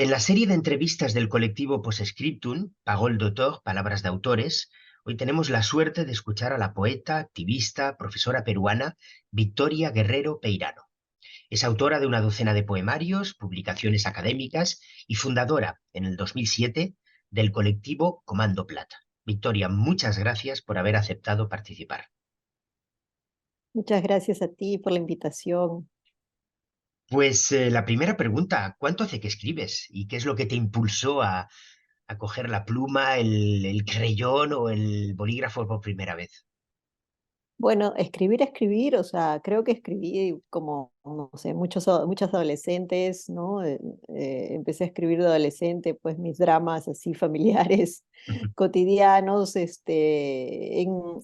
En la serie de entrevistas del colectivo Postscriptum, Pagol d'auteur, Palabras de Autores, hoy tenemos la suerte de escuchar a la poeta, activista, profesora peruana Victoria Guerrero Peirano. Es autora de una docena de poemarios, publicaciones académicas y fundadora, en el 2007, del colectivo Comando Plata. Victoria, muchas gracias por haber aceptado participar. Muchas gracias a ti por la invitación. Pues la primera pregunta, ¿cuánto hace que escribes? ¿Y qué es lo que te impulsó a coger la pluma, el creyón o el bolígrafo por primera vez? Bueno, escribir, o sea, creo que escribí como, no sé, muchos adolescentes, ¿no? Empecé a escribir de adolescente, pues mis dramas así familiares, cotidianos,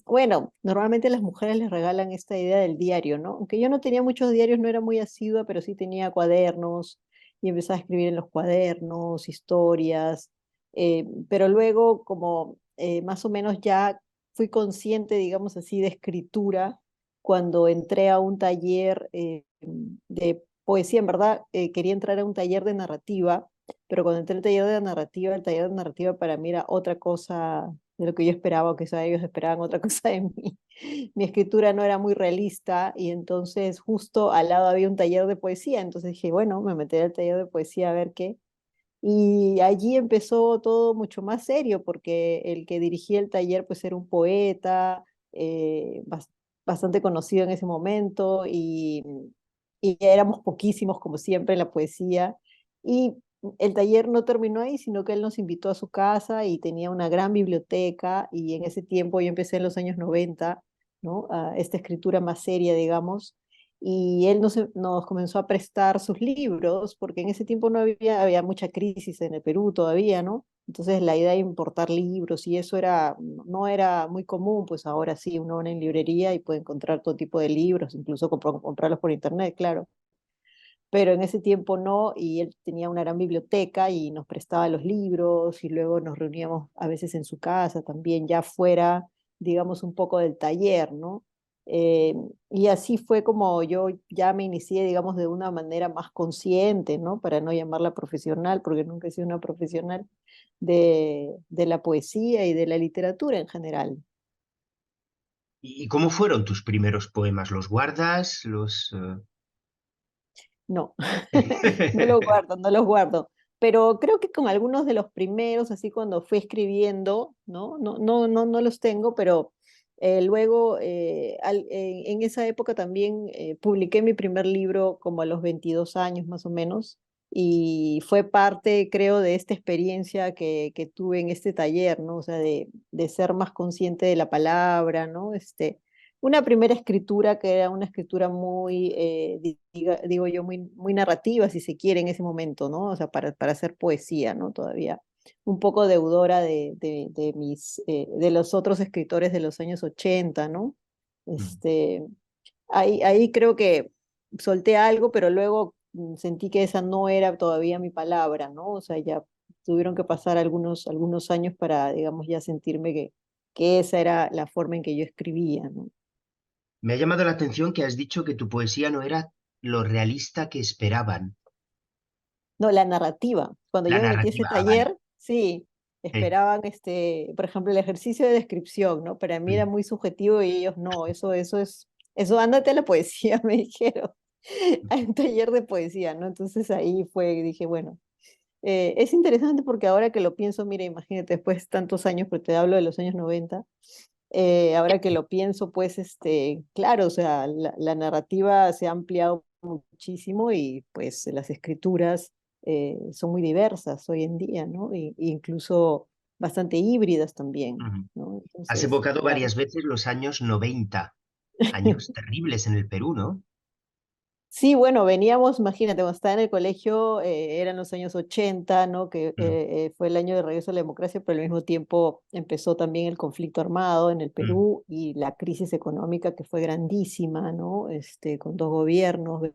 bueno, normalmente las mujeres les regalan esta idea del diario, ¿no? Aunque yo no tenía muchos diarios, no era muy asidua, pero sí tenía cuadernos y empecé a escribir en los cuadernos, historias, pero luego como más o menos ya fui consciente, digamos así, de escritura cuando entré a un taller de poesía. En verdad, quería entrar a un taller de narrativa, pero cuando entré al taller de narrativa, el taller de narrativa para mí era otra cosa de lo que yo esperaba, o que ellos esperaban otra cosa de mí. Mi escritura no era muy realista y entonces justo al lado había un taller de poesía, entonces dije, bueno, me meteré al taller de poesía a ver qué. Y allí empezó todo mucho más serio, porque el que dirigía el taller pues era un poeta bastante conocido en ese momento y ya éramos poquísimos como siempre en la poesía. Y el taller no terminó ahí, sino que él nos invitó a su casa y tenía una gran biblioteca y en ese tiempo yo empecé en los años 90, ¿no? Esta escritura más seria, digamos, y él nos comenzó a prestar sus libros, porque en ese tiempo no había mucha crisis en el Perú todavía, ¿no? Entonces la idea de importar libros y eso no era muy común, pues ahora sí, uno va en librería y puede encontrar todo tipo de libros, incluso comprarlos por internet, claro. Pero en ese tiempo no, y él tenía una gran biblioteca y nos prestaba los libros y luego nos reuníamos a veces en su casa también, ya fuera, digamos, un poco del taller, ¿no? Eh, y así fue como yo ya me inicié, digamos, de una manera más consciente, ¿no? Para no llamarla profesional, porque nunca he sido una profesional de la poesía y de la literatura en general. ¿Y cómo fueron tus primeros poemas? ¿Los guardas? No, no los guardo, no los guardo. Pero creo que con algunos de los primeros, así cuando fui escribiendo, no los tengo, pero luego en esa época también publiqué mi primer libro como a los 22 años más o menos, y fue parte, creo, de esta experiencia que tuve en este taller, ¿no? O sea, de ser más consciente de la palabra, ¿no? Una primera escritura que era una escritura muy, digo yo, muy narrativa, si se quiere, en ese momento, ¿no? O sea, para hacer poesía, ¿no? Todavía un poco deudora de los otros escritores de los años 80, ¿no? Este, ahí creo que solté algo, pero luego sentí que esa no era todavía mi palabra, ¿no? O sea, ya tuvieron que pasar algunos años para, digamos, ya sentirme que esa era la forma en que yo escribía, ¿no? Me ha llamado la atención que has dicho que tu poesía no era lo realista que esperaban. No, la narrativa. Cuando La yo me metí a ese narrativa, vale. taller, sí, Eh, esperaban, por ejemplo, el ejercicio de descripción, ¿no? Para mí era mm, muy subjetivo y ellos no, eso ándate a la poesía, me dijeron, a un taller de poesía, ¿no? Entonces ahí fue, dije, bueno, es interesante porque ahora que lo pienso, mira, imagínate, después de tantos años, porque te hablo de los años 90, ahora que lo pienso, pues, claro, o sea, la narrativa se ha ampliado muchísimo y pues las escrituras son muy diversas hoy en día, ¿no? Incluso bastante híbridas también, ujú. ¿no? Has Entonces, evocado ya. varias veces los años 90, años terribles en el Perú, ¿no? Sí, bueno, veníamos, imagínate, cuando estaba en el colegio, eran los años 80, ¿no? Que Mm, fue el año de regreso a la democracia, pero al mismo tiempo empezó también el conflicto armado en el mm, Perú y la crisis económica que fue grandísima, ¿no? Con dos gobiernos,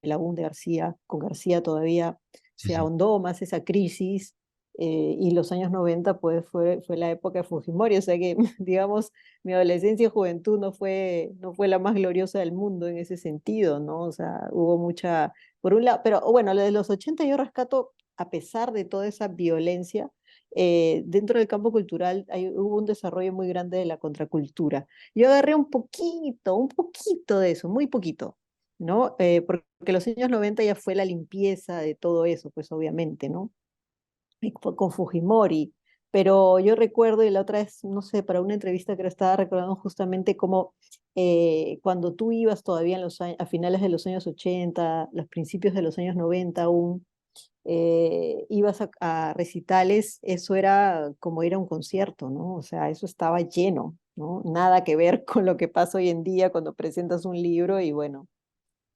Belaúnde García, con García todavía sí, se sí. ahondó más esa crisis, y los años 90 pues fue la época de Fujimori, o sea que, digamos, mi adolescencia y juventud no fue la más gloriosa del mundo en ese sentido, ¿no? O sea, hubo mucha, por un lado, pero bueno, lo de los 80 yo rescato a pesar de toda esa violencia, dentro del campo cultural hubo un desarrollo muy grande de la contracultura. Yo agarré un poquito de eso, muy poquito, ¿no? Porque los años 90 ya fue la limpieza de todo eso, pues obviamente, ¿no? Y fue con Fujimori. Pero yo recuerdo, y la otra vez, no sé, para una entrevista que estaba recordando justamente cómo cuando tú ibas todavía a finales de los años 80, los principios de los años 90 aún, ibas a recitales, eso era como ir a un concierto, ¿no? O sea, eso estaba lleno, ¿no? Nada que ver con lo que pasa hoy en día cuando presentas un libro y bueno,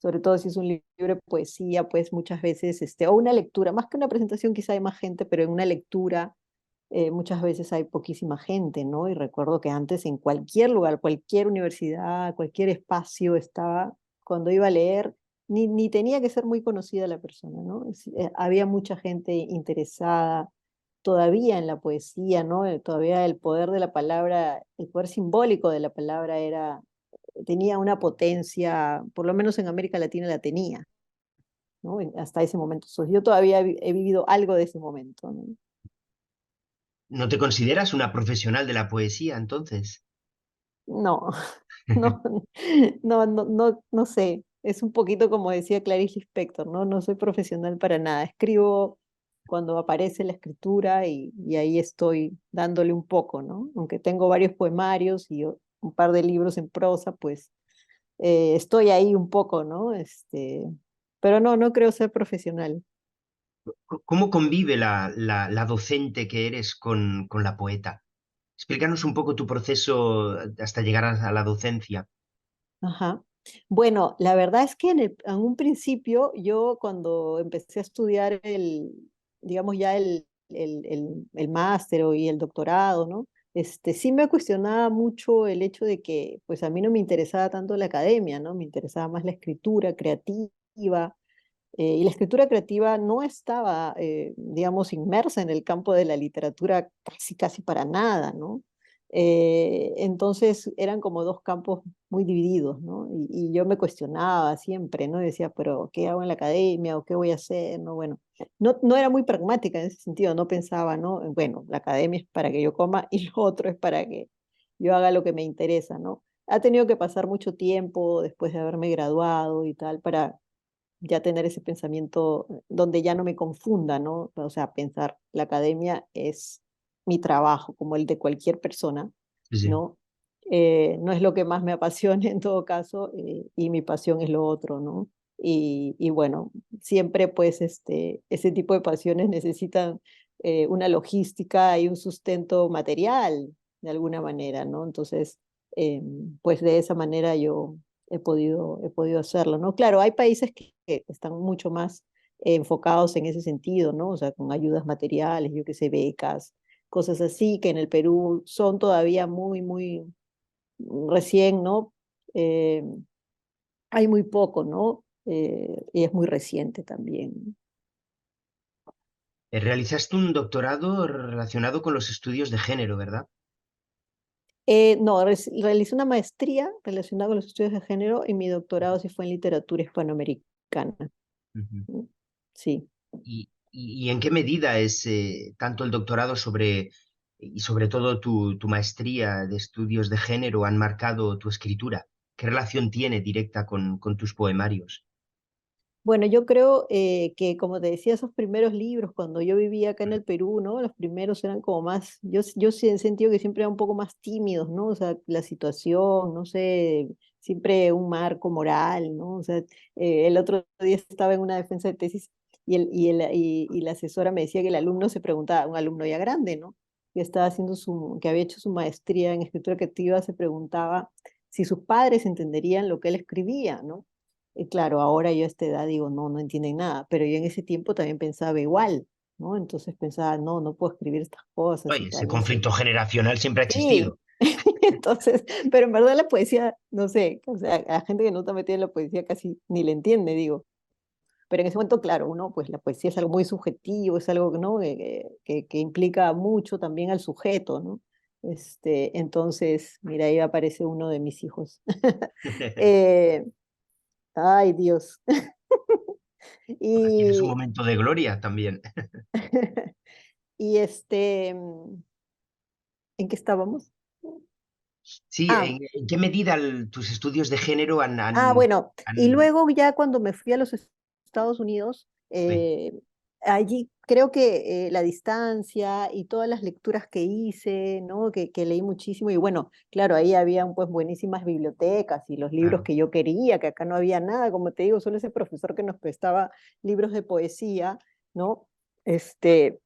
sobre todo si es un libro de poesía, pues muchas veces, o una lectura, más que una presentación quizá hay más gente, pero en una lectura muchas veces hay poquísima gente, ¿no? Y recuerdo que antes en cualquier lugar, cualquier universidad, cualquier espacio estaba, cuando iba a leer, ni tenía que ser muy conocida la persona, ¿no? Había mucha gente interesada todavía en la poesía, ¿no? Todavía el poder de la palabra, el poder simbólico de la palabra tenía una potencia, por lo menos en América Latina la tenía, ¿no? Hasta ese momento. Yo todavía he vivido algo de ese momento, ¿no? ¿No te consideras una profesional de la poesía, entonces? No, no, no sé. Es un poquito como decía Clarice Lispector, ¿no? No soy profesional para nada. Escribo cuando aparece la escritura y ahí estoy dándole un poco, ¿no? Aunque tengo varios poemarios y un par de libros en prosa, pues estoy ahí un poco, ¿no? Pero no creo ser profesional. ¿Cómo convive la docente que eres con la poeta? Explícanos un poco tu proceso hasta llegar a la docencia. Ajá. Bueno, la verdad es que en un principio yo cuando empecé a estudiar digamos ya el máster y el doctorado, ¿no? Sí me cuestionaba mucho el hecho de que pues a mí no me interesaba tanto la academia, ¿no? Me interesaba más la escritura creativa, y la escritura creativa no estaba, digamos, inmersa en el campo de la literatura casi para nada, ¿no? Entonces eran como dos campos muy divididos, ¿no? Y yo me cuestionaba siempre, ¿no? Y decía, pero ¿qué hago en la academia o qué voy a hacer? No, bueno, no era muy pragmática en ese sentido, no pensaba, ¿no? Bueno, la academia es para que yo coma y lo otro es para que yo haga lo que me interesa, ¿no? Ha tenido que pasar mucho tiempo después de haberme graduado y tal para ya tener ese pensamiento donde ya no me confunda, ¿no? O sea, pensar, la academia es mi trabajo, como el de cualquier persona, Sí, sí. ¿no? No es lo que más me apasiona en todo caso, y mi pasión es lo otro, ¿no? Y bueno, siempre pues ese tipo de pasiones necesitan una logística y un sustento material, de alguna manera, ¿no? Entonces, pues de esa manera yo he podido hacerlo, ¿no? Claro, hay países que están mucho más enfocados en ese sentido, ¿no? O sea, con ayudas materiales, yo qué sé, becas, cosas así, que en el Perú son todavía muy recién, ¿no? Eh, hay muy poco, ¿no? Y es muy reciente también. Realizaste un doctorado relacionado con los estudios de género, ¿verdad? No, realicé una maestría relacionada con los estudios de género y mi doctorado sí fue en literatura hispanoamericana. Ujú. ¿No? Sí. ¿Y en qué medida es tanto el doctorado y sobre todo tu maestría de estudios de género han marcado tu escritura? ¿Qué relación tiene directa con tus poemarios? Bueno, yo creo que, como te decía, esos primeros libros, cuando yo vivía acá en el Perú, ¿no? Los primeros eran como más, yo sí he sentido que siempre eran un poco más tímidos, ¿no? O sea, la situación, no sé, siempre un marco moral, ¿no? O sea, el otro día estaba en una defensa de tesis y la asesora me decía que el alumno se preguntaba, un alumno ya grande, ¿no? Que había hecho su maestría en escritura creativa, se preguntaba si sus padres entenderían lo que él escribía, ¿no? Y claro, ahora yo a esta edad digo, no entienden nada, pero yo en ese tiempo también pensaba igual, ¿no? Entonces pensaba, no puedo escribir estas cosas y Oye, ese tal, no sé. conflicto generacional siempre ha Sí, existido. entonces, pero en verdad la poesía, no sé, o sea, a la gente que no está metida en la poesía casi ni le entiende, digo. Pero en ese momento, claro, uno, pues la poesía es algo muy subjetivo, es algo, ¿no? Que implica mucho también al sujeto, ¿no? Entonces, mira, ahí aparece uno de mis hijos. Eh, ay, Dios. Ahora tienes un Y, momento de gloria también. y ¿en qué estábamos? Sí, Ah, en qué medida tus estudios de género bueno, y han... luego ya cuando me fui a los Estados Unidos, Uy, allí creo que la distancia y todas las lecturas que hice, ¿no? Que leí muchísimo y bueno, claro, ahí habían pues buenísimas bibliotecas y los libros claro, que yo quería, que acá no había nada, como te digo, solo ese profesor que nos prestaba libros de poesía, ¿no? Este,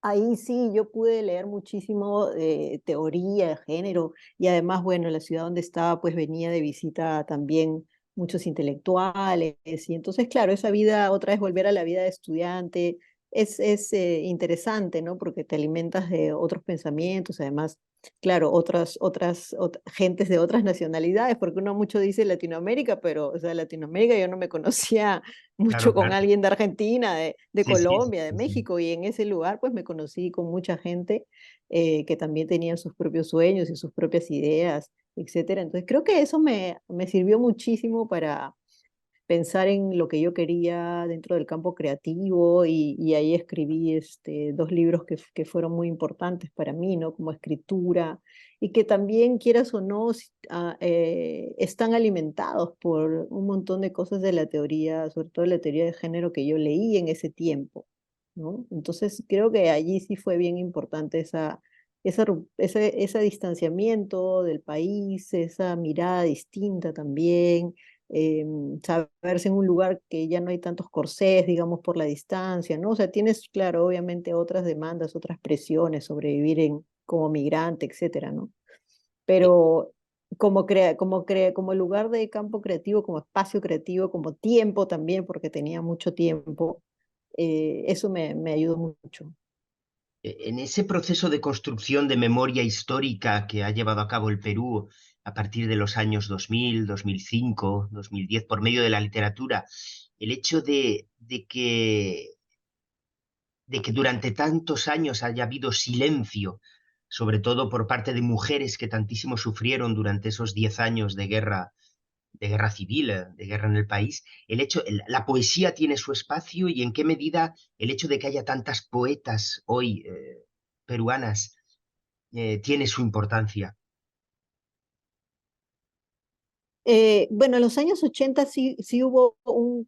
Ahí sí, yo pude leer muchísimo de teoría de género y además, bueno, la ciudad donde estaba pues venía de visita también muchos intelectuales y entonces, claro, esa vida, otra vez volver a la vida de estudiante, es interesante, ¿no? Porque te alimentas de otros pensamientos, además, claro, gentes de otras nacionalidades, porque uno mucho dice Latinoamérica, pero, o sea, Latinoamérica yo no me conocía claro, mucho con claro. alguien de Argentina, de Sí, sí, Colombia, de sí, sí. México, y en ese lugar pues me conocí con mucha gente que también tenían sus propios sueños y sus propias ideas, etcétera. Entonces creo que eso me sirvió muchísimo para pensar en lo que yo quería dentro del campo creativo y ahí escribí dos libros que fueron muy importantes para mí, ¿no? Como escritura y que también, quieras o no, están alimentados por un montón de cosas de la teoría, sobre todo la teoría de género que yo leí en ese tiempo, ¿no? Entonces creo que allí sí fue bien importante ese distanciamiento del país, esa mirada distinta también, saberse en un lugar que ya no hay tantos corsés, digamos, por la distancia, ¿no? O sea, tienes, claro, obviamente otras demandas, otras presiones, sobrevivir como migrante, etcétera, ¿no? Pero como lugar de campo creativo, como espacio creativo, como tiempo también, porque tenía mucho tiempo, eso me ayudó mucho. En ese proceso de construcción de memoria histórica que ha llevado a cabo el Perú a partir de los años 2000, 2005, 2010, por medio de la literatura, el hecho de que durante tantos años haya habido silencio, sobre todo por parte de mujeres que tantísimo sufrieron durante esos 10 años de guerra civil, de guerra en el país, la poesía tiene su espacio y en qué medida el hecho de que haya tantas poetas hoy peruanas tiene su importancia. Bueno, en los años 80 sí hubo un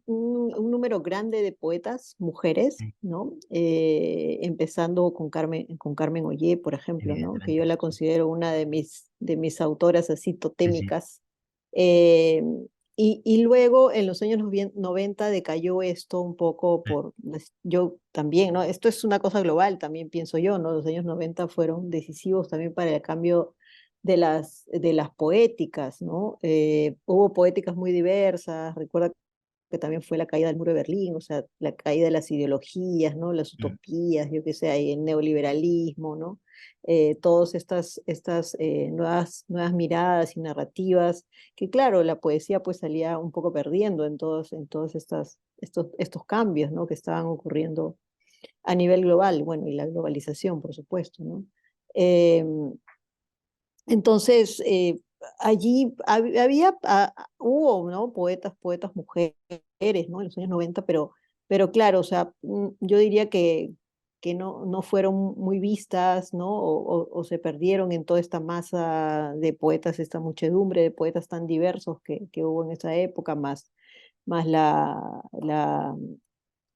número grande de poetas, mujeres, Sí, ¿no? Empezando con Carmen Ollé, por ejemplo, ¿no? Que yo evidentemente. la Sí, considero una de mis autoras así sí, sí. totémicas. Eh, y luego en los años 90 decayó esto un poco yo también, ¿no? Esto es una cosa global, también pienso yo, ¿no? Los años 90 fueron decisivos también para el cambio de las poéticas, ¿no? Hubo poéticas muy diversas, recuerda que también fue la caída del muro de Berlín, o sea, la caída de las ideologías, ¿no? Las Mm. utopías, yo qué sé, ahí el neoliberalismo, ¿no? Todas estas nuevas miradas y narrativas, que claro, la poesía pues salía un poco perdiendo en todos estos cambios, ¿no? Que estaban ocurriendo a nivel global, bueno, y la globalización, por supuesto, ¿no? Entonces, allí hubo, ¿no? Poetas mujeres, ¿no? En los años 90, pero claro, o sea, yo diría que no fueron muy vistas, ¿no? O se perdieron en toda esta masa de poetas, esta muchedumbre de poetas tan diversos que hubo en esa época, más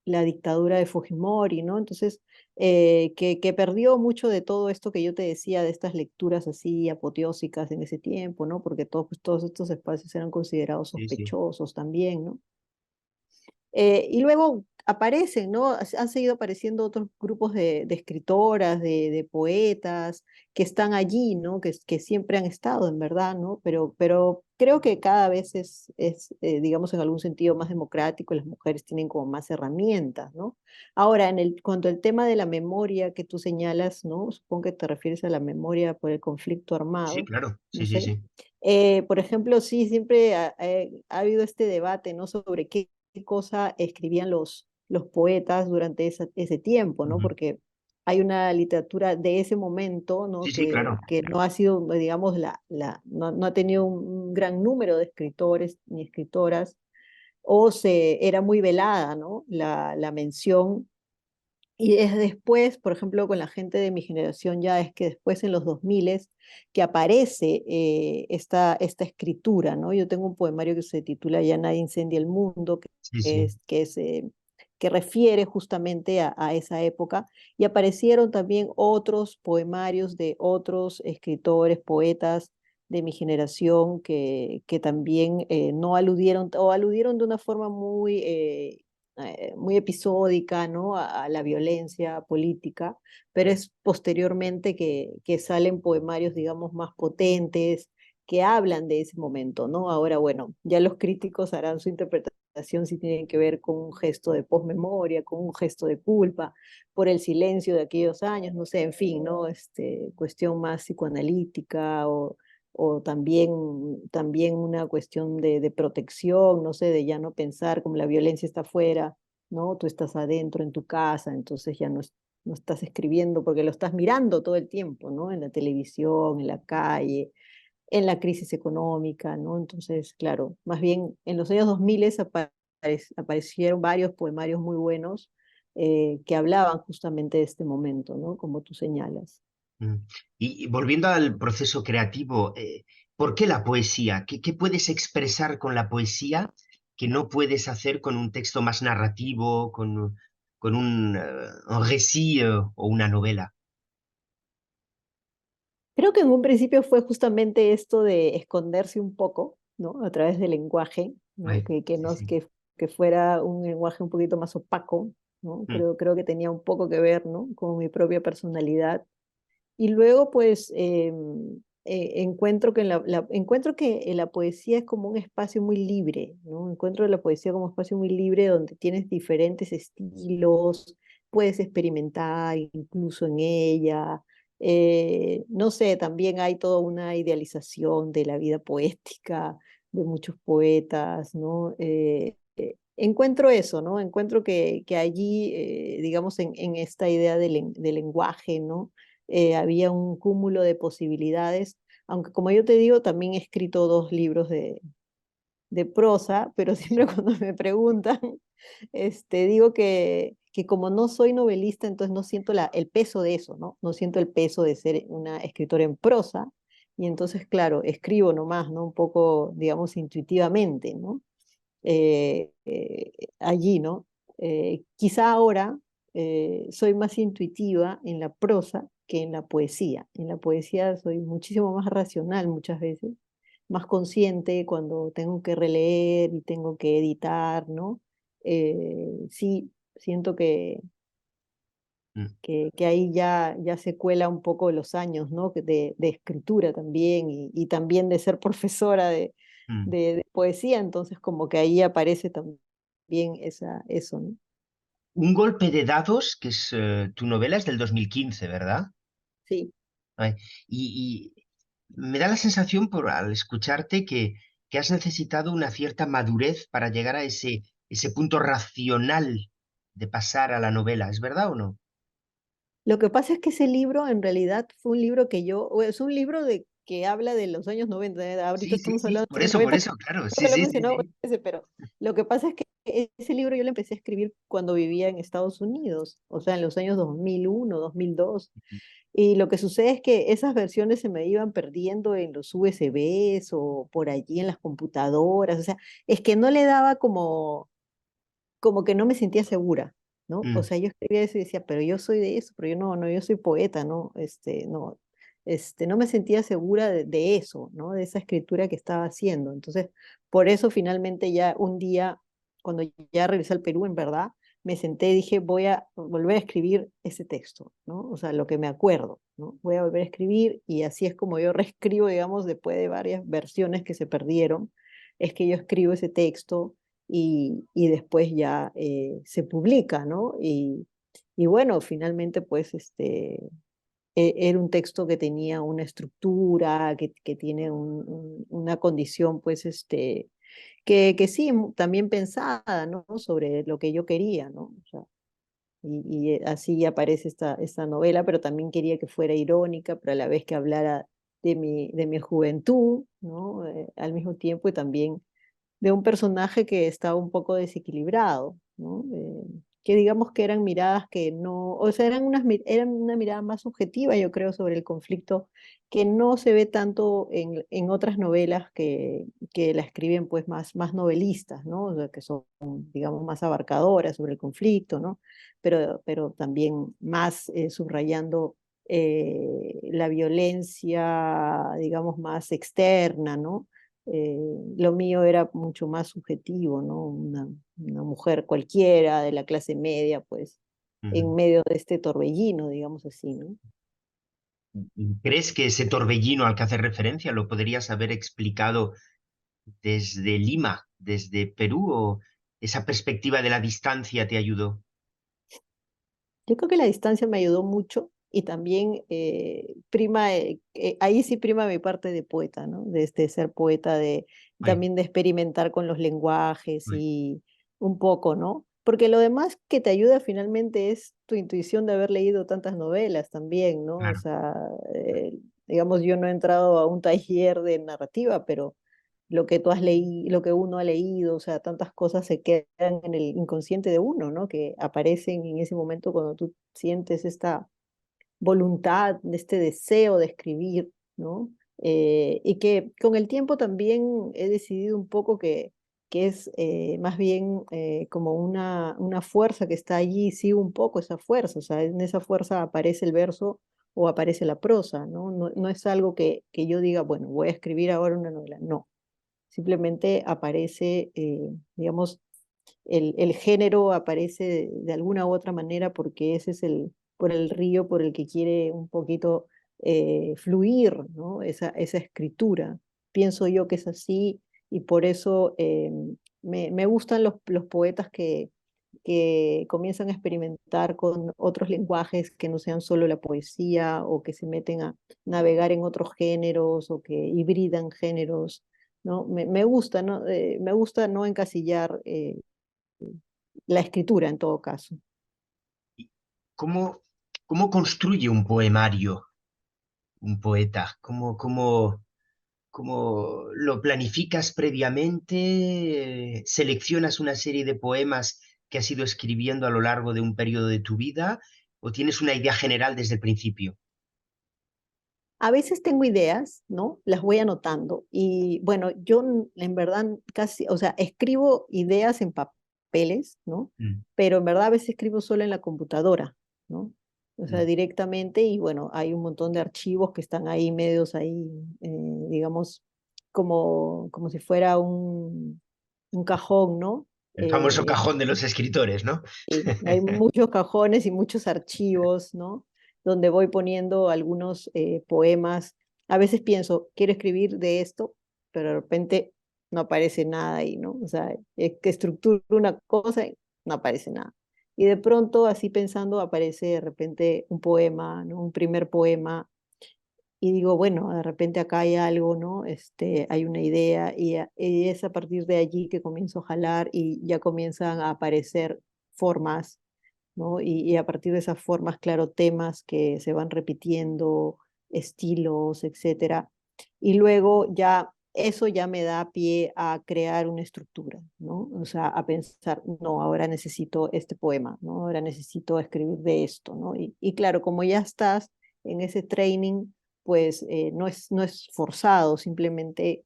la dictadura de Fujimori, ¿no? Entonces, que perdió mucho de todo esto que yo te decía, de estas lecturas así apoteósicas en ese tiempo, ¿no? Porque todos estos espacios eran considerados Sí, sí. sospechosos también, ¿no? Y luego aparecen, ¿no? Han seguido apareciendo otros grupos de escritoras, de poetas, que están allí, ¿no? Que siempre han estado, en verdad, ¿no? Pero creo que cada vez digamos, en algún sentido más democrático, las mujeres tienen como más herramientas, ¿no? Ahora, cuanto al tema de la memoria que tú señalas, ¿no? Supongo que te refieres a la memoria por el conflicto Sí, armado, claro. no Sí, sí, sé. sí. Por ejemplo, sí, siempre ha habido este debate, ¿no? Sobre qué cosa escribían los poetas durante ese tiempo, ¿no? Ujú. Porque hay una literatura de ese momento, ¿no? Sí, sí, claro. Que no ha sido, digamos, no ha tenido un gran número de escritores ni escritoras, era muy velada, ¿no? La mención. Y es después, por ejemplo, con la gente de mi generación ya es que después en los 2000 que aparece esta escritura, ¿no? Yo tengo un poemario que se titula Ya nadie incendia el mundo, Sí, sí. que refiere justamente a esa época, y aparecieron también otros poemarios de otros escritores, poetas de mi generación que también no aludieron o aludieron de una forma muy episódica, ¿no? A la violencia política, pero es posteriormente que salen poemarios, digamos, más potentes, que hablan de ese momento, ¿no? Ahora, bueno, ya los críticos harán su interpretación si tienen que ver con un gesto de posmemoria, con un gesto de culpa, por el silencio de aquellos años, no sé, en fin, ¿no? Cuestión más psicoanalítica o también una cuestión de protección, no sé, de ya no pensar como la violencia está afuera, ¿no? Tú estás adentro en tu casa, entonces ya no estás escribiendo porque lo estás mirando todo el tiempo, ¿no? En la televisión, en la calle, en la crisis económica, ¿no? Entonces, claro, más bien en los años 2000 aparecieron varios poemarios muy buenos que hablaban justamente de este momento, ¿no? Como tú señalas. Mm. Y volviendo al proceso creativo, ¿por qué la poesía? ¿Qué puedes expresar con la poesía que no puedes hacer con un texto más narrativo, con un récit o una novela? Creo que en un principio fue justamente esto de esconderse un poco, ¿no? A través del lenguaje, ¿no? Ay, Que, sí, nos, sí. que fuera un lenguaje un poquito más opaco, ¿no? Mm, Creo que tenía un poco que ver, ¿no? Con mi propia personalidad. Y luego, pues, encuentro que la poesía es como un espacio muy libre, ¿no? Encuentro la poesía como un espacio muy libre donde tienes diferentes estilos, puedes experimentar incluso en ella. No sé, también hay toda una idealización de la vida poética de muchos poetas, ¿no? Encuentro eso, ¿no? Encuentro que allí, digamos, en esta idea de lenguaje, ¿no? Había un cúmulo de posibilidades, aunque como yo te digo, también he escrito dos libros de prosa, pero siempre cuando me preguntan, digo que como no soy novelista, entonces no siento el peso de eso, ¿no? No siento el peso de ser una escritora en prosa, y entonces, claro, escribo nomás, ¿no? Un poco, digamos, intuitivamente, ¿no? Allí, ¿no? Quizá ahora soy más intuitiva en la prosa que en la poesía. En la poesía soy muchísimo más racional muchas veces, más consciente cuando tengo que releer y tengo que editar, ¿no? Sí, siento mm, que ahí ya se cuela un poco los años, ¿no? De escritura también y también de ser profesora mm. de poesía, entonces como que ahí aparece también eso, ¿no? Un golpe de dados, que es tu novela, es del 2015, ¿verdad? Sí. Ay, y me da la sensación al escucharte que has necesitado una cierta madurez para llegar a ese punto racional de pasar a la novela, ¿es verdad o no? Lo que pasa es que ese libro en realidad fue un libro es un libro que habla de los años 90, ahorita Sí, sí, estamos sí, hablando de los 90, por eso, claro, creo sí, que lo he sí, sí, mencionado sí. varias veces, pero lo que pasa es que ese libro yo lo empecé a escribir cuando vivía en Estados Unidos, o sea, en los años 2001, 2002. Y lo que sucede es que esas versiones se me iban perdiendo en los USBs o por allí en las computadoras. O sea, es que no le daba como que no me sentía segura, ¿no? O Mm, sea, yo escribía eso y decía, pero yo soy de eso, pero yo no, yo soy poeta, ¿no? No, no me sentía segura de eso, ¿no? De esa escritura que estaba haciendo. Entonces, por eso finalmente ya un día, cuando ya regresé al Perú, en verdad, me senté y dije, voy a volver a escribir ese texto, ¿no? O sea, lo que me acuerdo, ¿no? Voy a volver a escribir y así es como yo reescribo, digamos, después de varias versiones que se perdieron, es que yo escribo ese texto y después ya se publica, ¿no? Y bueno, finalmente pues era un texto que tenía una estructura, que tiene una condición pues que sí, también pensada, ¿no? Sobre lo que yo quería, ¿no? O sea, así aparece esta novela, pero también quería que fuera irónica, pero a la vez que hablara de mi juventud, ¿no? Al mismo tiempo y también de un personaje que estaba un poco desequilibrado, ¿no? Que digamos que eran miradas que no, o sea, eran una mirada más subjetiva, yo creo, sobre el conflicto, que no se ve tanto en otras novelas que la escriben pues más novelistas, ¿no? O sea, que son, digamos, más abarcadoras sobre el conflicto, ¿no? Pero también más subrayando la violencia, digamos, más externa, ¿no? Lo mío era mucho más subjetivo, ¿no? Una mujer cualquiera de la clase media, pues, Ujú. en medio de este torbellino, digamos así, ¿no? ¿Crees que ese torbellino al que hace referencia lo podrías haber explicado desde Lima, desde Perú, o esa perspectiva de la distancia te ayudó? Yo creo que la distancia me ayudó mucho y también ahí sí prima mi parte de poeta, ¿no? De este ser poeta, Ay, también de experimentar con los lenguajes ay. y un poco, ¿no? Porque lo demás que te ayuda finalmente es tu intuición de haber leído tantas novelas también, ¿no? O Claro. sea, digamos, yo no he entrado a un taller de narrativa, pero lo que tú has leído, lo que uno ha leído, o sea, tantas cosas se quedan en el inconsciente de uno, ¿no? Que aparecen en ese momento cuando tú sientes esta voluntad, este deseo de escribir, ¿no? Y que con el tiempo también he decidido un poco que es más bien como una fuerza que está allí, sigo un poco esa fuerza, o sea, en esa fuerza aparece el verso o aparece la prosa, ¿no? No es algo que yo diga, bueno, voy a escribir ahora una novela, no, simplemente aparece, digamos, el género aparece de alguna u otra manera porque ese es por el río por el que quiere un poquito fluir, ¿no? Esa escritura. Pienso yo que es así y por eso me gustan los poetas que comienzan a experimentar con otros lenguajes que no sean solo la poesía o que se meten a navegar en otros géneros o que hibridan géneros, ¿no? Me gusta, ¿no? Me gusta no encasillar la escritura en todo caso. ¿Y ¿Cómo, cómo construye un poemario un poeta? ¿Cómo lo planificas previamente? ¿Seleccionas una serie de poemas que has ido escribiendo a lo largo de un periodo de tu vida? ¿O tienes una idea general desde el principio? A veces tengo ideas, ¿no? Las voy anotando y bueno, en verdad casi, o sea, escribo ideas en papeles, ¿no? Mm, Pero en verdad a veces escribo solo en la computadora, ¿no? O sea, mm. directamente y bueno, hay un montón de archivos que están ahí medios ahí, digamos, como si fuera un cajón, ¿no? El famoso Eh, cajón de los escritores, ¿no? Sí, hay muchos cajones y muchos archivos, ¿no? Donde voy poniendo algunos poemas. A veces pienso, quiero escribir de esto, pero de repente no aparece nada ahí, ¿no? O sea, que estructuro una cosa y no aparece nada. Y de pronto, así pensando, aparece de repente un poema, ¿no? Un primer poema y digo, bueno, de repente acá hay algo, ¿no? Hay una idea y es a partir de allí que comienzo a jalar y ya comienzan a aparecer formas, ¿no? Y a partir de esas formas, claro, temas que se van repitiendo, estilos, etcétera. Y luego ya eso ya me da pie a crear una estructura, ¿no? O sea, a pensar, no, ahora necesito este poema, ¿no? Ahora necesito escribir de esto, ¿no? Y claro, como ya estás en ese training, pues no es forzado, simplemente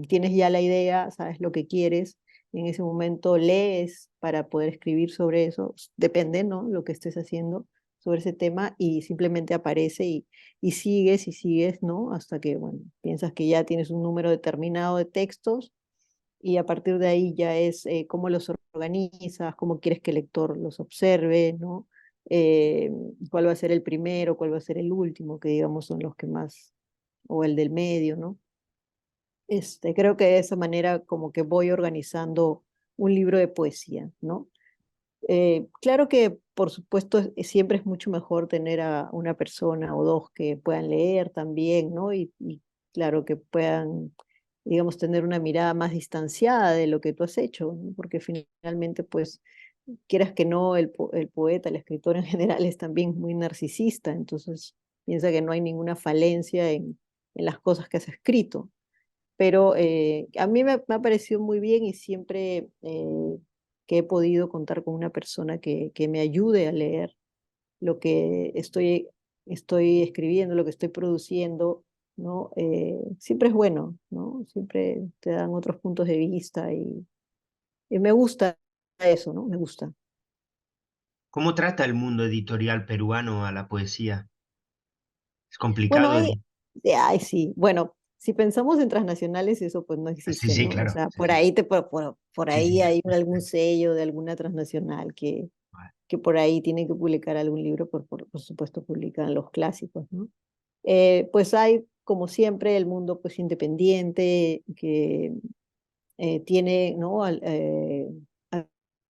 tienes ya la idea, sabes lo que quieres, en ese momento lees para poder escribir sobre eso, depende, ¿no? Lo que estés haciendo sobre ese tema y simplemente aparece y sigues, ¿no? Hasta que, bueno, piensas que ya tienes un número determinado de textos y a partir de ahí ya es cómo los organizas, cómo quieres que el lector los observe, ¿no? Eh, cuál va a ser el primero, cuál va a ser el último, que digamos son los que más, o el del medio, ¿no? Creo que de esa manera como que voy organizando un libro de poesía, ¿no? Claro que, por supuesto, siempre es mucho mejor tener a una persona o dos que puedan leer también, ¿no? Y claro, que puedan, digamos, tener una mirada más distanciada de lo que tú has hecho, ¿no? Porque finalmente, pues, quieras que no, el poeta, el escritor en general es también muy narcisista, entonces piensa que no hay ninguna falencia en las cosas que has escrito. pero a mí me ha parecido muy bien y siempre que he podido contar con una persona que me ayude a leer lo que estoy escribiendo, lo que estoy produciendo, ¿no? Siempre es bueno, ¿no? Siempre te dan otros puntos de vista y me gusta eso, ¿no? Me gusta. ¿Cómo trata el mundo editorial peruano a la poesía? Es Bueno, complicado. hay, ay, sí, bueno, si pensamos en transnacionales, eso pues no Sí, existe, sí, ¿no? O claro. sea, Sí, sí. por Sí, sí. ahí hay algún sello de alguna transnacional Vale. que por ahí tienen que publicar algún libro, por supuesto publican los clásicos, ¿no? Pues hay, como siempre, el mundo pues independiente que tiene, ¿no?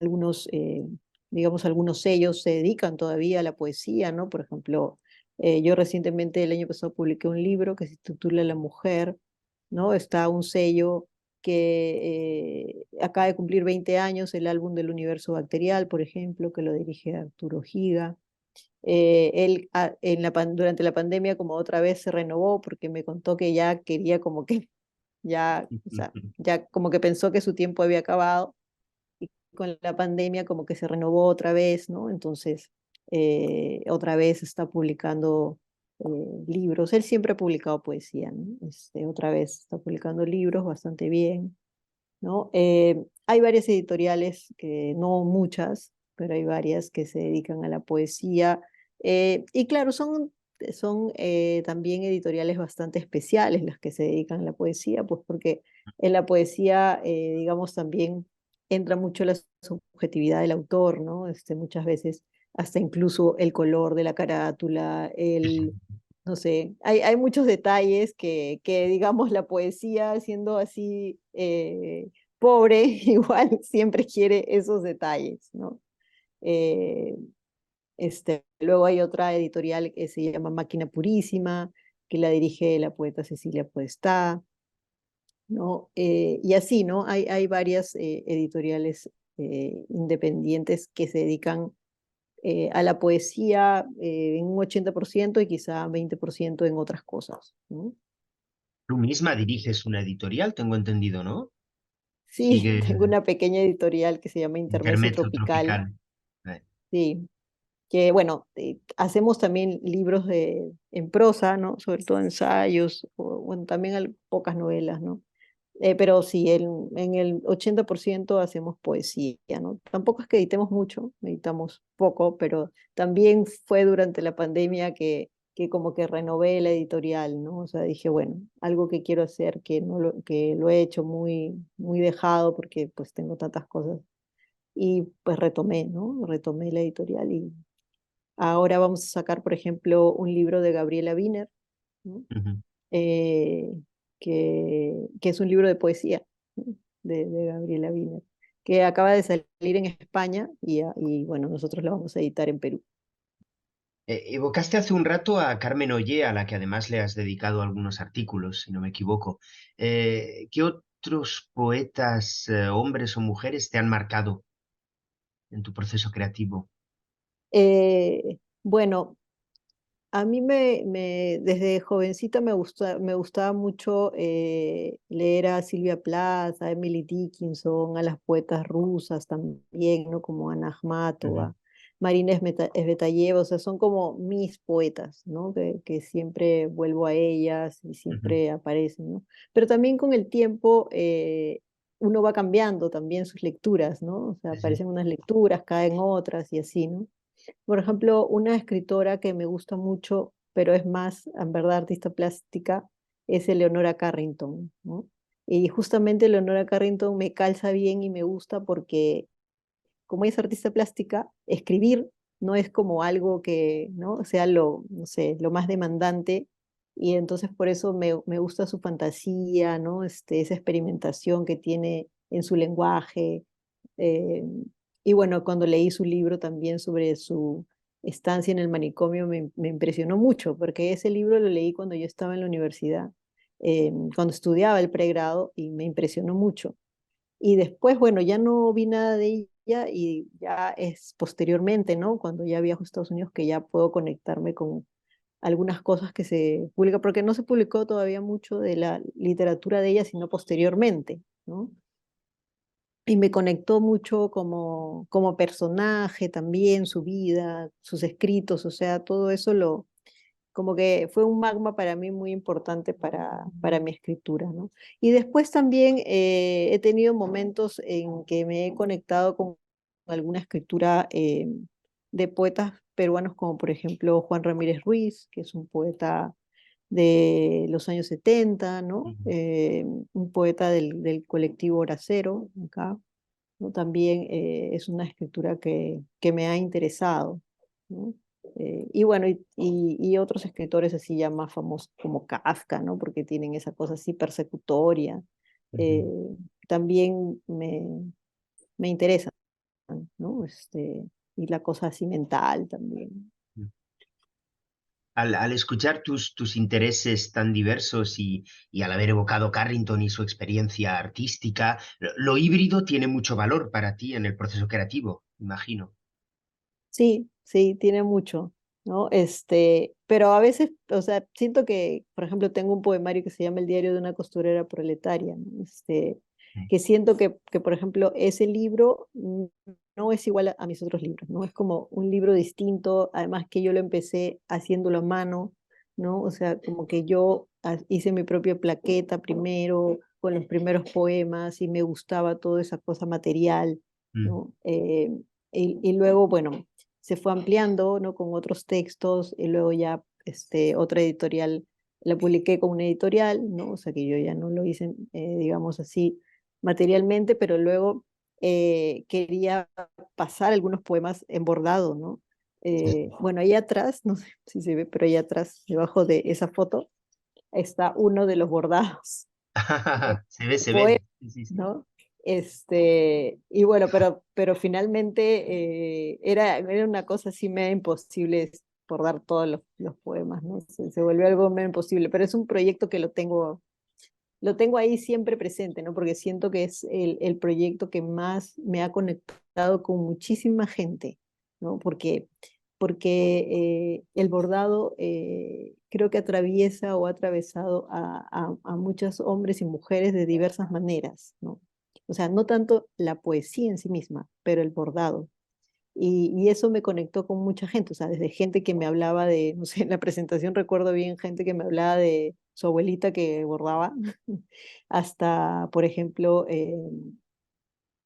Algunos, digamos, algunos sellos se dedican todavía a la poesía, ¿no? Por ejemplo, yo recientemente, el año pasado, publiqué un libro que se titula La Mujer, ¿no? Está un sello que acaba de cumplir 20 años, el álbum del universo bacterial, por ejemplo, que lo dirige Arturo Giga. Él durante la pandemia como otra vez se renovó porque me contó que ya quería como que ya, o sea, ya como que pensó que su tiempo había acabado y con la pandemia como que se renovó otra vez, ¿no? Entonces, otra vez está publicando libros. Él siempre ha publicado poesía, ¿no? Otra vez está publicando libros bastante bien, ¿no? Hay varias editoriales, que no muchas, pero hay varias que se dedican a la poesía. Y claro, son también editoriales bastante especiales las que se dedican a la poesía, pues porque en la poesía, digamos, también entra mucho la subjetividad del autor, ¿no? Muchas veces hasta incluso el color de la carátula, no sé, hay muchos detalles que, digamos, la poesía, siendo así pobre, igual siempre quiere esos detalles, ¿no? Eh, luego hay otra editorial que se llama Máquina Purísima, que la dirige la poeta Cecilia Podestá, ¿no? Y así, ¿no? Hay varias editoriales independientes que se dedican a la poesía en un 80% y quizá 20% en otras cosas, ¿no? Tú misma diriges una editorial, tengo entendido, ¿no? Sí, Sigue tengo una pequeña editorial que se llama Intermezzo Intermezzo Tropical, Tropical. Eh, sí, que bueno, hacemos también libros en prosa, ¿no? Sobre todo ensayos, o bueno, también pocas novelas, ¿no? Pero sí, en el 80% hacemos poesía, ¿no? Tampoco es que editemos mucho, editamos poco, pero también fue durante la pandemia que como que renové la editorial, ¿no? O sea, dije, bueno, algo que quiero hacer que lo he hecho muy dejado porque pues tengo tantas cosas. Y pues retomé, ¿no? Retomé la editorial y ahora vamos a sacar, por ejemplo, un libro de Gabriela Wiener, ¿no? ujú. eh, que es un libro de poesía, ¿no? De Gabriela Wiener, que acaba de salir en España y bueno, nosotros lo vamos a editar en Perú. Evocaste hace un rato a Carmen Ollé, a la que además le has dedicado algunos artículos, si no me equivoco. ¿Qué otros poetas, hombres o mujeres, te han marcado en tu proceso creativo? Bueno, a mí desde jovencita me gustaba mucho leer a Silvia Plath, a Emily Dickinson, a las poetas rusas también, ¿no? Como Anna Ujú, Akhmatova, Marina Tsvetaeva, o sea, son como mis poetas, ¿no? Que siempre vuelvo a ellas y ujú. siempre aparecen, ¿no? Pero también con el tiempo uno va cambiando también sus lecturas, ¿no? O sea, Sí, sí. aparecen unas lecturas, caen otras y así, ¿no? Por ejemplo, una escritora que me gusta mucho, pero es más, en verdad, artista plástica, es Eleonora Carrington, ¿no? Y justamente Eleonora Carrington me calza bien y me gusta porque, como ella es artista plástica, escribir no es como algo que, ¿no? Sea no sé, lo más demandante. Y entonces por eso me gusta su fantasía, ¿no? Esa experimentación que tiene en su lenguaje, eh, y bueno, cuando leí su libro también sobre su estancia en el manicomio, me impresionó mucho, porque ese libro lo leí cuando yo estaba en la universidad, cuando estudiaba el pregrado, y me impresionó mucho. Y después, bueno, ya no vi nada de ella y ya es posteriormente, ¿no? Cuando ya viajo a Estados Unidos que ya puedo conectarme algunas cosas que se publican, porque no se publicó todavía mucho de la literatura de ella, sino posteriormente, ¿no? Y me conectó mucho como personaje también, su vida, sus escritos, o sea, todo eso como que fue un magma para mí muy importante para mi escritura, ¿no? Y después también he tenido momentos en que me he conectado con alguna escritura de poetas peruanos, como por ejemplo Juan Ramírez Ruiz, que es un poeta de los años 70, ¿no? Ujú. Un poeta del colectivo Horacero, acá, ¿no? También es una escritura que me ha interesado, ¿no? Y bueno, y otros escritores así ya más famosos como Kafka, ¿no? Porque tienen esa cosa así persecutoria. Ujú. eh, También me interesan, ¿no? Y la cosa así mental también. Al escuchar tus intereses tan diversos y al haber evocado Carrington y su experiencia artística, lo híbrido tiene mucho valor para ti en el proceso creativo, imagino. Sí, sí, tiene mucho, ¿no? Pero a veces, o sea, siento que, por ejemplo, tengo un poemario que se llama El diario de una costurera proletaria, ¿no? Sí. Que siento que, por ejemplo, ese libro no es igual a mis otros libros, ¿no? Es como un libro distinto, además que yo lo empecé haciéndolo a mano, ¿no? O sea, como que yo hice mi propia plaqueta primero, con los primeros poemas, y me gustaba toda esa cosa material, Mm. ¿no? Y luego, bueno, se fue ampliando, ¿no? Con otros textos y luego ya otra editorial, la publiqué con una editorial, ¿no? O sea que yo ya no lo hice, digamos así, materialmente, pero luego quería pasar algunos poemas en bordado, ¿no? Bueno, ahí atrás, no sé si se ve, pero ahí atrás, debajo de esa foto, está uno de los bordados de Se poemas, ven. Sí, sí, sí. ¿no? Y bueno, pero finalmente era una cosa así medio imposible por dar todos los poemas, ¿no? Se volvió algo medio imposible, pero es un proyecto que lo tengo ahí siempre presente, ¿no? Porque siento que es el proyecto que más me ha conectado con muchísima gente, ¿no? Porque el bordado creo que atraviesa o ha atravesado a muchos hombres y mujeres de diversas maneras, ¿no? O sea, no tanto la poesía en sí misma, pero el bordado. Y eso me conectó con mucha gente, o sea, desde gente que me hablaba de, no sé, en la presentación recuerdo bien gente que me hablaba de su abuelita que bordaba, hasta, por ejemplo,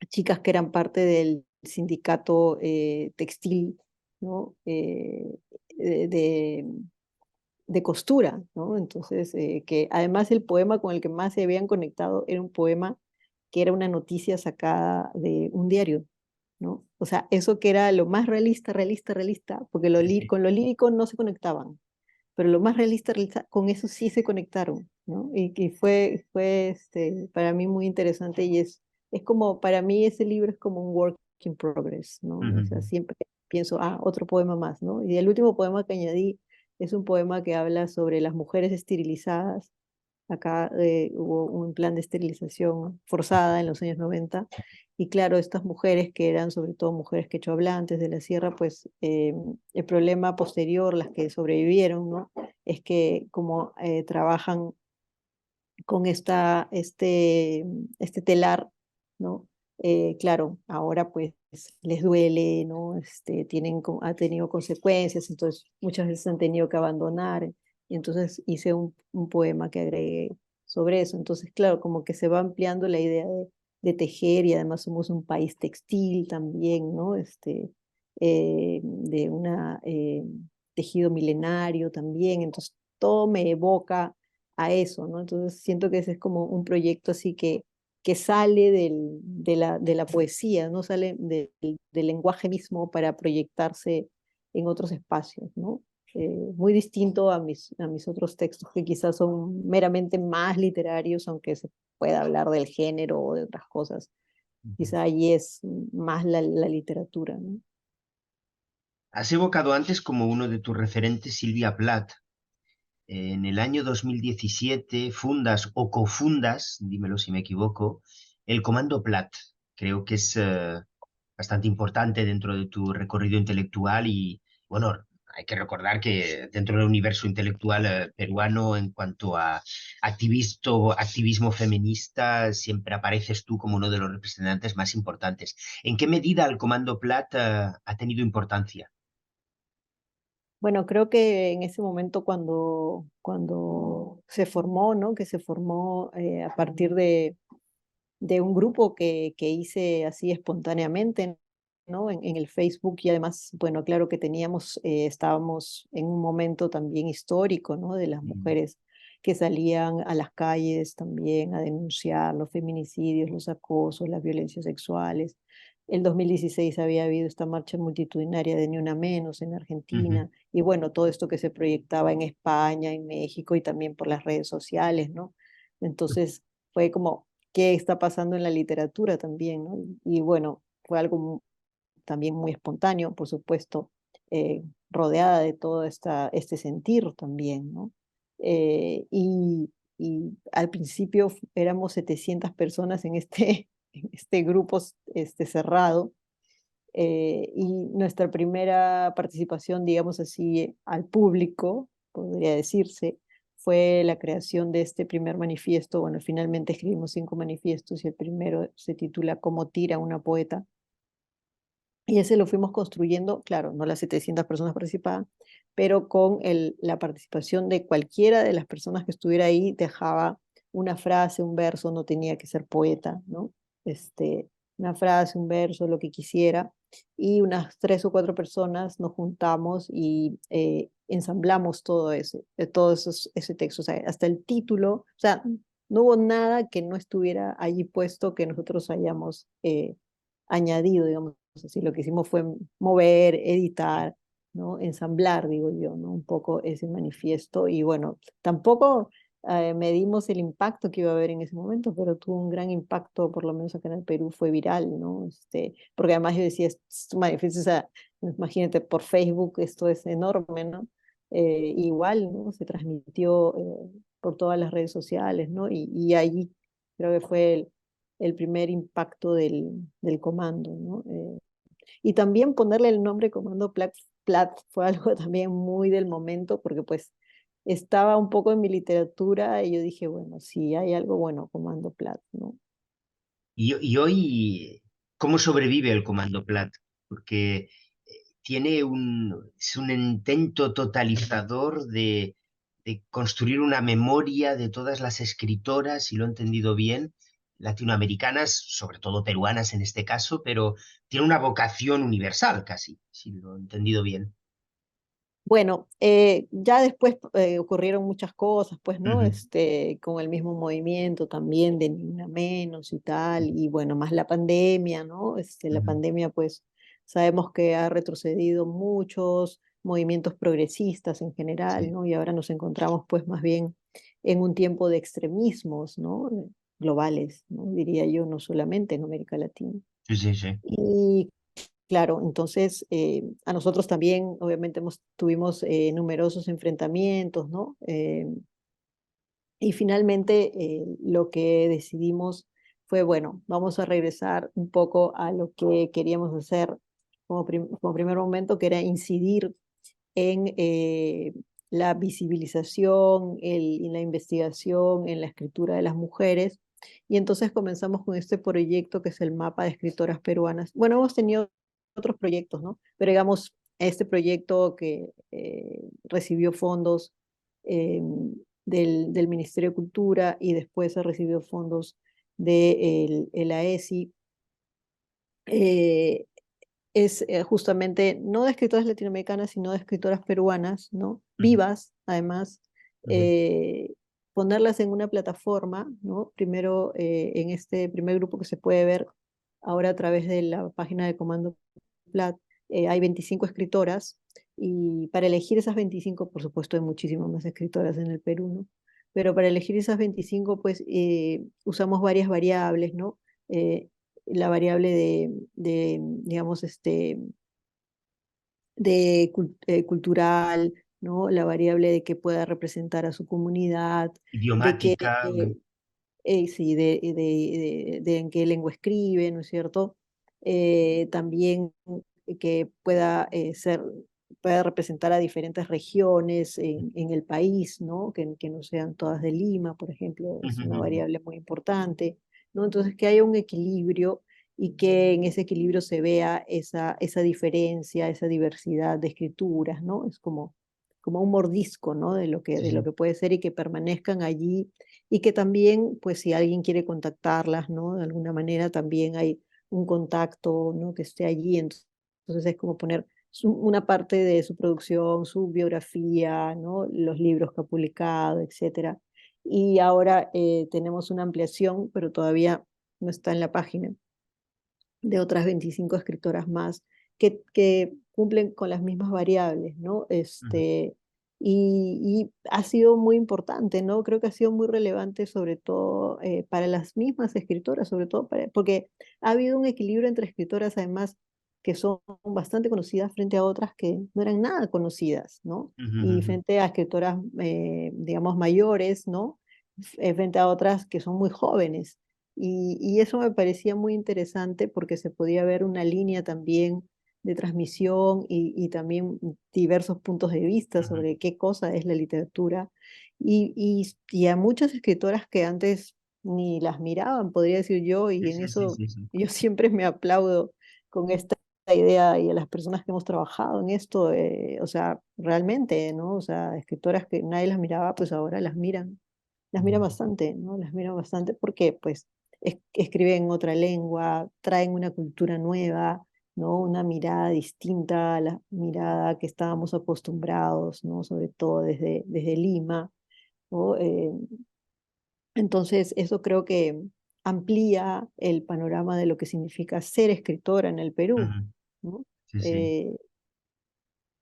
chicas que eran parte del sindicato textil, ¿no? De, de- de costura, ¿no? Entonces, que además el poema con el que más se habían conectado era un poema que era una noticia sacada de un diario, ¿no? O sea, eso que era lo más realista, realista, realista, porque Sí, sí. con lo lírico no se conectaban, pero lo más realista, realista, con eso sí se conectaron, ¿no? Y fue para mí muy interesante y es como, para mí ese libro es como un work in progress, ¿no? O sea, Ujú. siempre pienso, otro poema más, ¿no? Y el último poema que añadí es un poema que habla sobre las mujeres esterilizadas. Acá hubo un plan de esterilización forzada en los años 90 y claro, estas mujeres que eran sobre todo mujeres quechohablantes de la sierra, pues el problema posterior, las que sobrevivieron, ¿no? Es que como trabajan con este telar, ¿no? Claro, ahora pues les duele, ¿no? Ha tenido consecuencias, entonces muchas veces han tenido que abandonar, y entonces hice un poema que agregué sobre eso. Entonces, claro, como que se va ampliando la idea de tejer y además somos un país textil también, ¿no? De una tejido milenario también, entonces todo me evoca a eso, ¿no? Entonces siento que ese es como un proyecto así que sale de la poesía, ¿no? Sale del lenguaje mismo para proyectarse en otros espacios, ¿no? Muy distinto a mis otros textos que quizás son meramente más literarios, aunque se pueda hablar del género o de otras cosas. Ujú. Quizá allí es más la literatura, ¿no? Has evocado antes como uno de tus referentes Silvia Plath. En el año 2017 fundas o cofundas, dímelo si me equivoco, el Comando Plath. Creo que es bastante importante dentro de tu recorrido intelectual y, bueno, hay que recordar que dentro del universo intelectual peruano, en cuanto a activismo feminista, siempre apareces tú como uno de los representantes más importantes. ¿En qué medida el Comando Plat ha tenido importancia? Bueno, creo que en ese momento cuando se formó, ¿no? Que se formó a partir de un grupo que hice así espontáneamente, ¿no? En el Facebook y además, bueno, claro que teníamos, estábamos en un momento también histórico, ¿no? De las Mm, mujeres que salían a las calles también a denunciar los feminicidios, los acosos, las violencias sexuales. El 2016 había habido esta marcha multitudinaria de Ni Una Menos en ujú, Argentina y bueno, todo esto que se proyectaba en España, en México y también por las redes sociales, ¿no? Entonces fue como qué está pasando en la literatura también, ¿no? Y bueno, fue algo también muy espontáneo, por supuesto, rodeada de todo este sentir también, ¿no? Y al principio éramos 700 personas en este, en este grupo cerrado, y nuestra primera participación, digamos así, al público, podría decirse, fue la creación de este primer manifiesto. Bueno, finalmente escribimos 5 manifiestos y el primero se titula Cómo tira una poeta. Y ese lo fuimos construyendo, claro, no las 700 personas participaban, pero con la participación de cualquiera de las personas que estuviera ahí, dejaba una frase, un verso, no tenía que ser poeta, ¿no? Una frase, un verso, lo que quisiera, y unas 3 o 4 personas nos juntamos y ensamblamos ese texto, o sea, hasta el título, o sea, no hubo nada que no estuviera allí puesto que nosotros hayamos añadido, digamos así. Lo que hicimos fue mover, editar, ¿no? Ensamblar, digo yo, ¿no? Un poco ese manifiesto. Y bueno, tampoco medimos el impacto que iba a haber en ese momento, pero tuvo un gran impacto, por lo menos acá en el Perú fue viral, ¿no? Porque además yo decía, este manifiesto, o sea, imagínate, por Facebook esto es enorme, ¿no? Igual, ¿no? Se transmitió por todas las redes sociales, ¿no? Y ahí creo que fue el primer impacto del comando, ¿no? Y también ponerle el nombre Comando Plat fue algo también muy del momento, porque pues estaba un poco en mi literatura y yo dije, bueno, si hay algo bueno, Comando Plat, ¿no? y hoy, ¿cómo sobrevive el Comando Plat? Porque es un intento totalizador de construir una memoria de todas las escritoras, si lo he entendido bien, latinoamericanas, sobre todo peruanas en este caso, pero tiene una vocación universal casi, si lo he entendido bien. Bueno, ya después ocurrieron muchas cosas, pues, ¿no? Ujú, Con el mismo movimiento también de Ni Una Menos y tal, y bueno, más la pandemia, ¿no? La ujú, pandemia, pues, sabemos que ha retrocedido muchos movimientos progresistas en general, sí, ¿no? Y ahora nos encontramos, pues, más bien en un tiempo de extremismos, ¿no? Globales, ¿no? Diría yo, no solamente en América Latina. sí, sí, sí. Y claro, entonces a nosotros también, obviamente, tuvimos numerosos enfrentamientos, ¿no? Y finalmente lo que decidimos fue, bueno, vamos a regresar un poco a lo que queríamos hacer como primer momento, que era incidir en la visibilización, en la investigación, en la escritura de las mujeres. Y entonces comenzamos con este proyecto que es el mapa de escritoras peruanas. Bueno, hemos tenido otros proyectos, ¿no? Pero digamos, este proyecto que recibió fondos eh, del Ministerio de Cultura y después ha recibido fondos de el AESI, eh, es justamente no de escritoras latinoamericanas, sino de escritoras peruanas, ¿no? Ujú, Vivas, además, ujú, eh, ponerlas en una plataforma, ¿no? Primero, en este primer grupo que se puede ver ahora a través de la página de Comando Plat, hay 25 escritoras y para elegir esas 25, por supuesto, hay muchísimas más escritoras en el Perú, ¿no? Pero para elegir esas 25, pues usamos varias variables, ¿no? La variable digamos, cultural, ¿no? La variable de que pueda representar a su comunidad, de que, idiomática. sí, de en qué lengua escribe, ¿no es cierto? También que pueda ser pueda representar a diferentes regiones en el país, ¿no? Que no sean todas de Lima, por ejemplo, es una variable muy importante, ¿no? Entonces, que haya un equilibrio y que en ese equilibrio se vea esa diferencia, esa diversidad de escrituras, ¿no? Es como un mordisco, ¿no? Sí, De lo sí. que puede ser y que permanezcan allí y que también, pues si alguien quiere contactarlas, ¿no? De alguna manera también hay un contacto, ¿no? Que esté allí, entonces es como poner una parte de su producción, su biografía, ¿no? Los libros que ha publicado, etcétera. Y ahora tenemos una ampliación, pero todavía no está en la página, de otras 25 escritoras más que cumplen con las mismas variables, ¿no? Ujú, Y ha sido muy importante, ¿no? Creo que ha sido muy relevante, sobre todo para las mismas escritoras, sobre todo porque ha habido un equilibrio entre escritoras, además, que son bastante conocidas frente a otras que no eran nada conocidas, ¿no? ujú, Y ujú, frente a escritoras, digamos, mayores, ¿no? Frente a otras que son muy jóvenes. Y eso me parecía muy interesante porque se podía ver una línea también de transmisión y también diversos puntos de vista ujú. sobre qué cosa es la literatura. Y a muchas escritoras que antes ni las miraban, podría decir yo, Sí, y en sí, sí, eso sí, sí. yo siempre me aplaudo con esta idea y a las personas que hemos trabajado en esto, o sea, realmente, ¿no? O sea, escritoras que nadie las miraba, pues ahora las miran Ujú, bastante, ¿no? Las miran bastante porque pues escriben en otra lengua, traen una cultura nueva, ¿no? Una mirada distinta a la mirada que estábamos acostumbrados, ¿no? Sobre todo desde Lima, ¿no? Entonces, eso creo que amplía el panorama de lo que significa ser escritora en el Perú, ujú. ¿no? Sí, sí. Eh,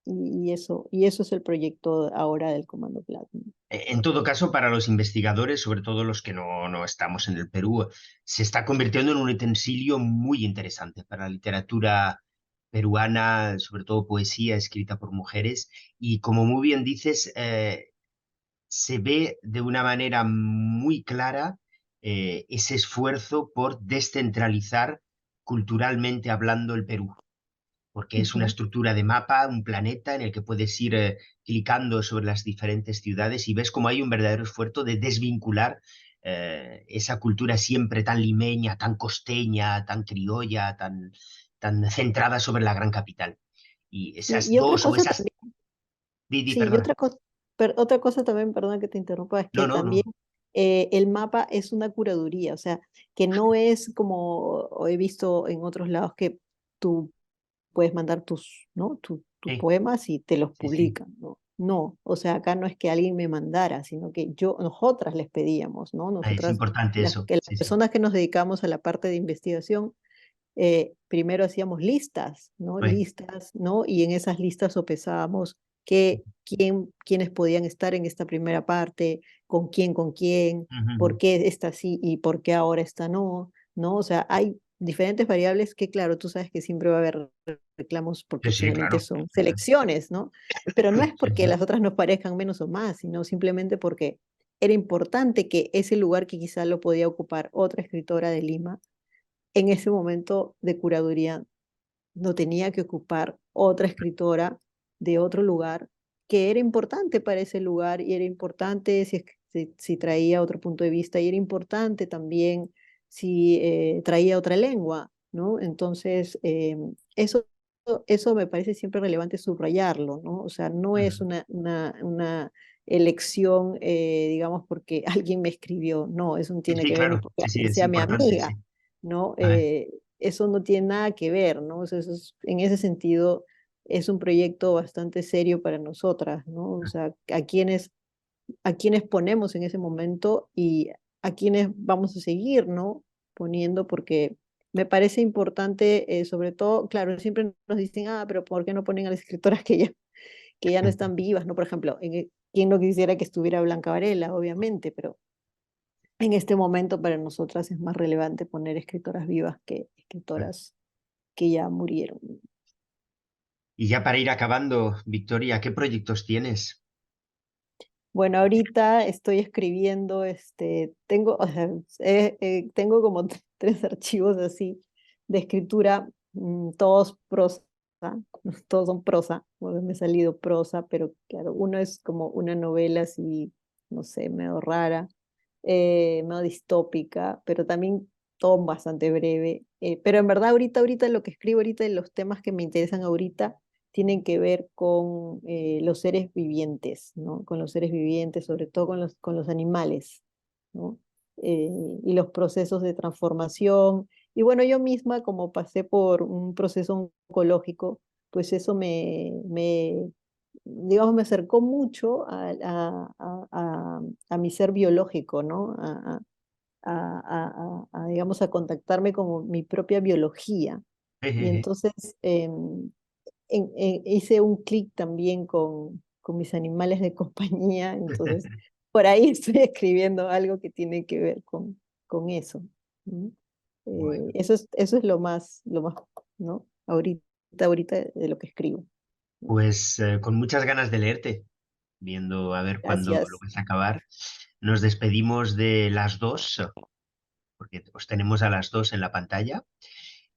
y eso es el proyecto ahora del Comando Plata. En todo caso, para los investigadores, sobre todo los que no estamos en el Perú, se está convirtiendo en un utensilio muy interesante para la literatura peruana, sobre todo poesía escrita por mujeres. Y como muy bien dices, se ve de una manera muy clara ese esfuerzo por descentralizar culturalmente hablando el Perú, porque es una Ujú. estructura de mapa, un planeta en el que puedes ir clicando sobre las diferentes ciudades y ves cómo hay un verdadero esfuerzo de desvincular esa cultura siempre tan limeña, tan costeña, tan criolla, tan centrada sobre la gran capital. Y Sí, esas y otra dos o cosa esas... también. Sí, y Perdona. otra cosa también, perdón que te interrumpa, es No, que no, también no. el mapa es una curaduría, o sea, que no es como he visto en otros lados que tú puedes mandar ¿no? Tus Sí, poemas y te los sí, sí. publican, ¿no? No, o sea, acá no es que alguien me mandara, sino que nosotras les pedíamos, ¿no? Es Nosotras, importante eso. las Sí, sí. personas que nos dedicamos a la parte de investigación, primero hacíamos listas, ¿no? Uy, Listas, ¿no? Y en esas listas sopesábamos quiénes podían estar en esta primera parte, con quién, ujú, por ujú. qué esta sí y por qué ahora esta no, ¿no? O sea, hay diferentes variables que, claro, tú sabes que siempre va a haber reclamos Sí, porque sí, finalmente claro. son selecciones, ¿no? Pero no es Sí, porque sí. las otras nos parezcan menos o más, sino simplemente porque era importante que ese lugar que quizá lo podía ocupar otra escritora de Lima, en ese momento de curaduría no tenía que ocupar otra escritora de otro lugar que era importante para ese lugar y era importante si traía otro punto de vista y era importante también si traía otra lengua, ¿no? Entonces, eso me parece siempre relevante subrayarlo, ¿no? O sea, no es Ujú. una elección, digamos, porque alguien me escribió, no, eso no Sí, tiene sí, que ver ni claro. porque Sí, sí, alguien es sea mi importante, sí. amiga, ¿no? A ver. Eso no tiene nada que ver, ¿no? O sea, en ese sentido es un proyecto bastante serio para nosotras, ¿no? O sea, a quienes ponemos en ese momento y a quienes vamos a seguir, ¿no? Poniendo porque me parece importante, sobre todo, claro, siempre nos dicen, pero ¿por qué no ponen a las escritoras que ya no están vivas, ¿no? Por ejemplo, ¿quién no quisiera que estuviera Blanca Varela, obviamente? Pero en este momento para nosotras es más relevante poner escritoras vivas que escritoras que ya murieron. Y ya para ir acabando, Victoria, ¿qué proyectos tienes? Bueno, ahorita estoy escribiendo, tengo, o sea, tengo como tres archivos así de escritura, todos prosa, todos son prosa, bueno, me ha salido prosa, pero claro, uno es como una novela así, no sé, medio rara, medio distópica, pero también todo bastante breve. Pero en verdad ahorita lo que escribo ahorita, los temas que me interesan ahorita, tienen que ver con los seres vivientes, ¿no? Con los seres vivientes, sobre todo con los animales, ¿no? Eh, y los procesos de transformación. Y bueno, yo misma, como pasé por un proceso oncológico, pues eso digamos, me acercó mucho a mi ser biológico, ¿no? Digamos, a contactarme con mi propia biología. Y entonces hice un clic también con mis animales de compañía, entonces por ahí estoy escribiendo algo que tiene que ver con eso. ¿No? Bueno, Eso es lo más, ¿no? Ahorita de lo que escribo. pues con muchas ganas de leerte, viendo a ver cuándo lo Gracias. vas a acabar. Nos despedimos de las dos, porque os tenemos a las dos en la pantalla.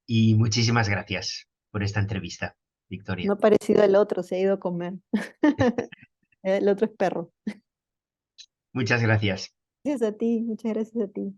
Y muchísimas gracias por esta entrevista, No Victoria. ha parecido el otro, se ha ido a comer. El otro es perro. Muchas gracias. Gracias a ti, muchas gracias a ti.